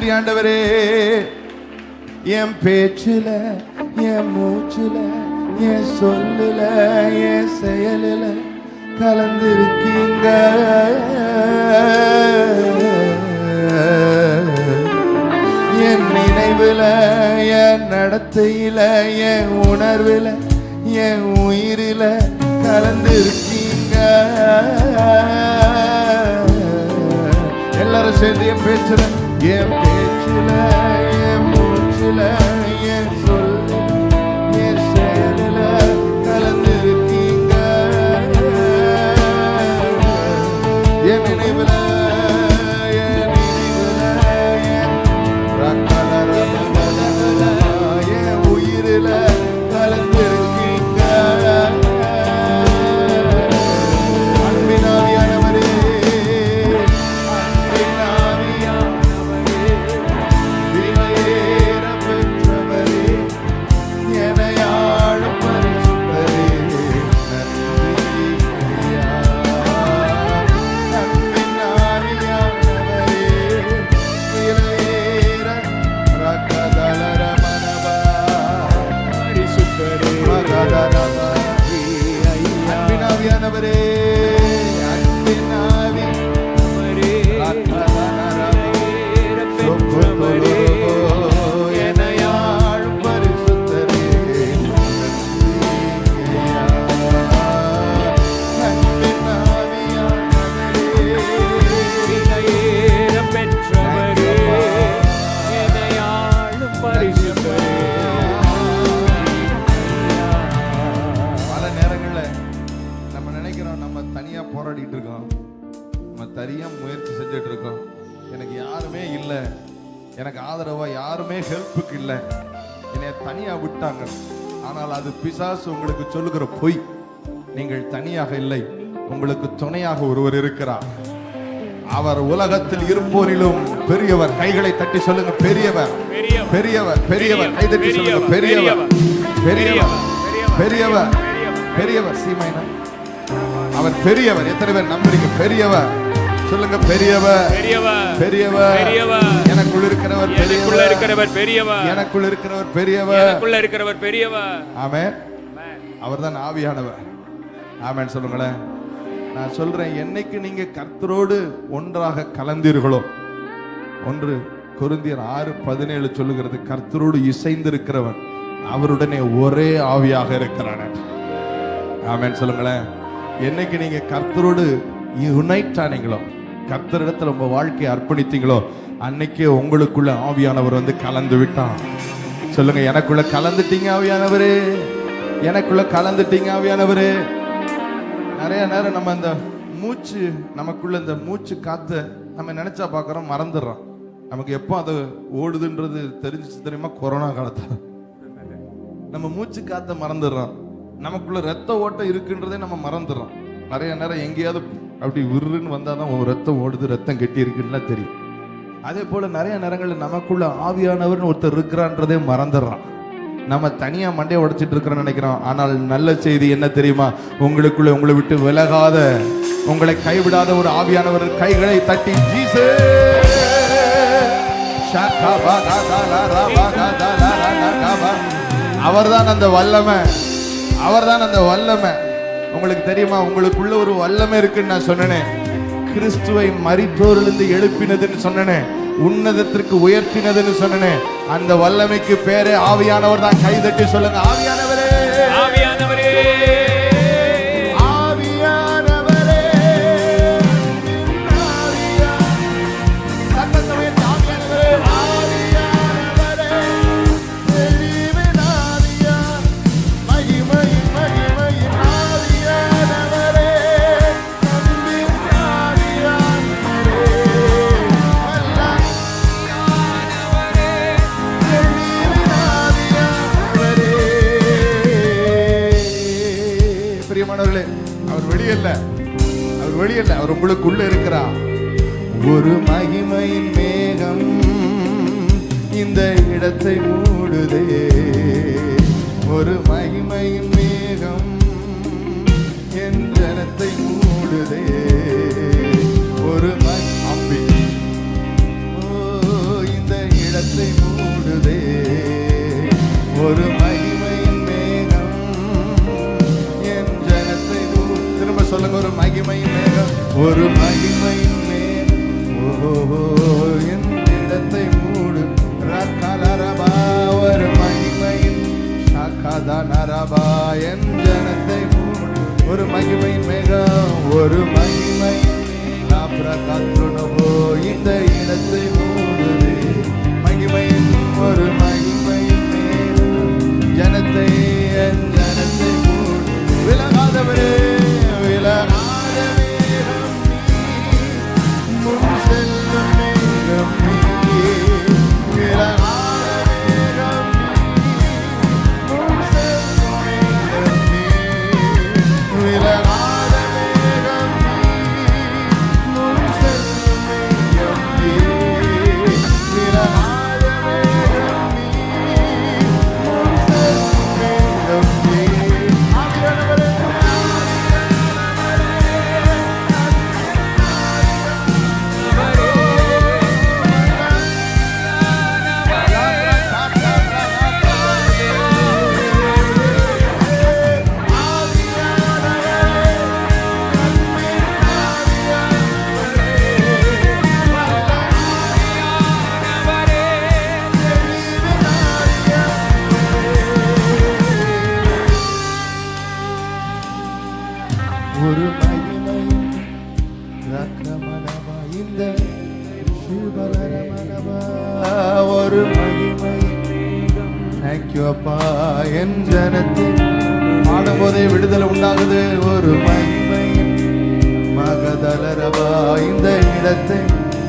நன்றி ஆண்டவரே. என் பேச்சுல, என் மூச்சுல, என் சொல்லுல, என் செயலுல கலந்திருக்கீங்க. என் நினைவுல, என் நடத்தையில, என் உணர்வுல, என் உயிரில கலந்திருக்கீங்க. எல்லாரும் சேர்ந்து என் பேச்சுல, என் பேச்சுல, என் மூச்சுல, என் சொல்ல, என் செயலில கலந்திருக்கீங்க. என் நினைவுல, என் உயிரில கலந்திருக்கீங்க. அன்பினாவியானவரே, போராடிட்டு இருக்கோம், நம்ம தனியா முயற்சி செஞ்சுட்டு இருக்கோம். எனக்கு யாருமே இல்லை, எனக்கு ஆதரவா யாருமே ஹெல்ப்புக்கு இல்லை, என்னை தனியா விட்டாங்க. ஆனால் அது பிசாசு உங்களுக்கு சொல்லுகிற பொய். நீங்கள் தனியாக இல்லை, உங்களுக்கு துணையாக ஒருவர் இருக்கிறார். அவர் உலகத்தில் இருப்போரிலும் பெரியவர். கைகளை தட்டி சொல்லுங்க, பெரியவர், பெரியவர், பெரியவர். கை தட்டி சொல்லுங்க, பெரியவர், பெரியவர், பெரியவர், பெரியவர். சீமைனா அவர் பெரியவர். எத்தனை பேர் நம்புறீங்க? பெரியவர் சொல்லுங்க, பெரியவர், பெரியவர். எனக்குள் இருக்கிறவர், எனக்குள்ள இருக்கிறவர் பெரியவர், எனக்குள் இருக்கிறவர் பெரியவர், எனக்குள்ள இருக்கிறவர் பெரியவர். ஆமென். அவர்தான் ஆவியானவர். ஆமென் சொல்லுங்களேன். நான் சொல்றேன், என்னைக்கு நீங்க கர்த்தரோடு ஒன்றாக கலந்தீர்களோ, 1 கொரிந்தியர் 6:17 சொல்லுகிறது, கர்த்தரோடு இசைந்திருக்கிறவன் அவருடனே ஒரே ஆவியாக இருக்கிறான். ஆமென் சொல்லுங்களேன். என்னைக்கு நீங்க கர்த்தரோடு யுனைட் ஆனீங்களோ, கர்த்தரிடத்துல உங்க வாழ்க்கையை அர்ப்பணித்தீங்களோ, அன்னைக்கே உங்களுக்குள்ள ஆவியானவர் வந்து கலந்து விட்டான். சொல்லுங்க, எனக்குள்ள கலந்துட்டீங்க ஆவியானவரே, எனக்குள்ள கலந்துட்டீங்க ஆவியானவரே. நிறைய நேரம் நம்ம அந்த மூச்சு, நமக்குள்ள இந்த மூச்சு காத்து நம்ம நினைச்சா பார்க்கறோம், மறந்துடுறோம். நமக்கு எப்போ அது ஓடுதுன்றது தெரிஞ்சிச்சு தெரியுமா? கொரோனா காலத்துல நம்ம மூச்சு காத்த மறந்துடுறோம். நமக்குள்ள ரத்த ஓட்டம் இருக்குன்றதே நம்ம மறந்துடுறோம். நிறைய நேரம் எங்கேயாவது அப்படி விருன்னு வந்தாதான் ரத்தம் ஓடுது, ரத்தம் கெட்டி இருக்குன்னு தெரியும். அதே போல நிறைய நேரங்களில் நமக்குள்ள ஆவியானவர்னு ஒருத்தர் இருக்கிறான்றதே மறந்துடுறான். நம்ம தனியா மண்டையை உடைச்சிட்டு இருக்கிறோம்னு நினைக்கிறோம். ஆனால் நல்ல செய்தி என்ன தெரியுமா? உங்களுக்குள்ள உங்களை விட்டு விலகாத, உங்களை கைவிடாத ஒரு ஆவியானவர். கைகளை தட்டி அவர்தான் அந்த வல்லமை, அவர்தான் அந்த வல்லமை. உங்களுக்கு தெரியுமா, உங்களுக்குள்ள ஒரு வல்லமை இருக்குன்னு நான் சொன்னேன். கிறிஸ்துவை மரித்தோரிலிருந்து எழுப்பினதுன்னு சொன்னேன், உன்னதத்திற்கு உயர்த்தினதுன்னு சொன்னேன். அந்த வல்லமைக்கு பேரே ஆவியானவர் தான். கைதட்டி சொல்லுங்க, ஆவியானவரே, ஆவியானவரே, ஆவியானவரே. அவர் வெளியல்ல, அவர் வெளியல்ல, அவர் உங்களுக்குள்ள இருக்கிறார். ஒரு மகிமையின் மேகம் இந்த இடத்தை மூடுதே, ஒரு மகிமையின் மேகம் என் ஜனத்தை மூடுதே. ஒரு இந்த ஒரு மகிமையின் மேகம் என் ஜனத்தை திரும்ப சொல்லுங்க, ஒரு மகிமையின் மேகம், ஒரு மகிமையின் மேகம் ஓஹோ என் இடத்தை மூடு ரக்கலரபா, ஒரு மகிமையின் ஷகதனரபா என் ஜனத்தை மூடு, ஒரு மகிமையின் மேகம், ஒரு மகிமையின் பிரகத்ருனவோ இந்த இடத்தை மூடுதே, மகிமையின் ஒரு மகிமையின் மேகம் ஜனத்தை என் ஜனத்தை மூடு, விலகாதவரே விலகாத மேகம் நீ, முன் செல்லும் மேகம் நீ, விலகாத மேகம் நீ, முன் செல்லும் மேகம் நீ, விலகாத மேகம் நீ, முன் செல்லும் மேகம் நீ, விலகாத மேகம் நீ, முன் செல்லும் மேகம் நீ. ஆவியானவரே, ஒரு மகிமை ரக்கமனவா இந்த சிவபலரமனவா, ஒரு மகிமை. தேங்க்யூ அப்பா, என் ஜனத்தில் ஆடும்போதே விடுதலை உண்டாகுது, ஒரு மகிமை மகதலரவா இந்த இடத்தை,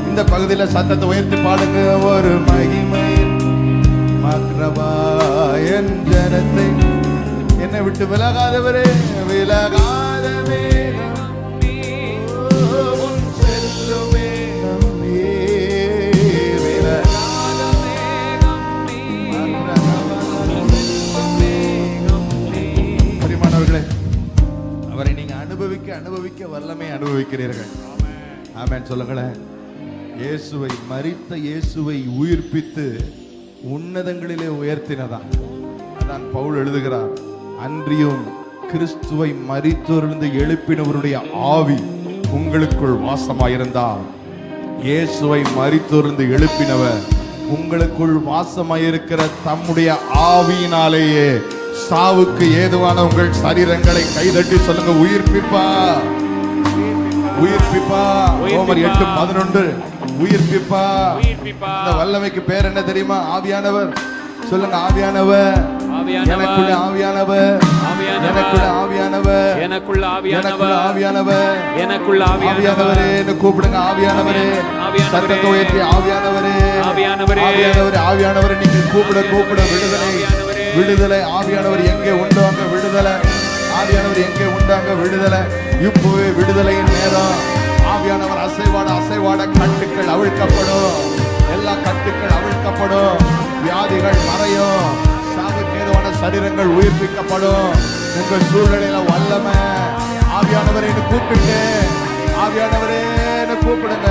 இந்த பகுதியில சத்தத்தை உயர்த்தி பாடுங்க, ஒரு மகிமை மக்ரவா என் ஜனத்தை, என்னை விட்டு விலகாதவரே விலகாத மேகம் நீ, உன் செல்லும் மேகம் நீ, விலகாத மேகம் நீ, மேகம் நீ. பிரியமானவர்களே, அவரை நீங்க அனுபவிக்க அனுபவிக்க வல்லமை அனுபவிக்கிறீர்கள். ஆமென் சொல்லுங்களேன். இயேசுவை, மரித்த இயேசுவை உயிர்ப்பித்து உன்னதங்களிலே உயர்த்தினதா, அதான் பவுல் எழுதுகிறார், அன்றியும் கிறிஸ்துவை மரித்தோரிலிருந்து எழுப்பினவருடைய ஆவி உங்களுக்குள் வாசமாயிருந்தால், இயேசுவை மரித்தோரிலிருந்து எழுப்பினவர் உங்களுக்குள் வாசமாயிருக்கிற தம்முடைய ஆவியினாலேயே சாவுக்கு ஏதுவான உங்கள் சரீரங்களை கைதட்டி சொல்லுங்க, உயிர்ப்பிப்பா உயிர்ப்பிப்பா. ரோமர் 8:11 உயிர்ப்பிப்பா. இந்த வல்லமைக்கு பேர் என்ன தெரியுமா? ஆவியானவர். சொல்லுங்க, ஆவியானவர், எனக்குள்ள ஆவியானவர், எனக்குள்ள ஆவியானவர், எனக்குள்ள ஆவியானவர், எனக்குள்ள ஆவியானவரே என்று கூப்பிடுங்க. ஆவியானவரே, சத்தத்தை உயர்த்தி ஆவியானவரே, ஆவியானவரே, ஆவியானவரே நீங்க கூப்பிட கூப்பிட விடுதலை, விடுதலை. ஆவியானவர் எங்கே உண்டோ அங்க விடுதலை, ஆவியானவர் எங்கே உண்டோ அங்க விடுதலை. இப்பவே விடுதலையின் நேரம். ஆவியானவர் அசைவாட அசைவாட கட்டுக்கள் அவிழ்க்கப்படும், எல்லா கட்டுக்கள் அவிழ்க்கப்படும், வியாதிகள் மறையும், சாவுக்கு ஏதுவான சரீரங்கள் உயிர்ப்பிக்கப்படும். உங்கள் சூழ்நிலையில வல்லமை. ஆவியானவரே கூப்பிட்டு, ஆவியானவரே கூப்பிடுங்க.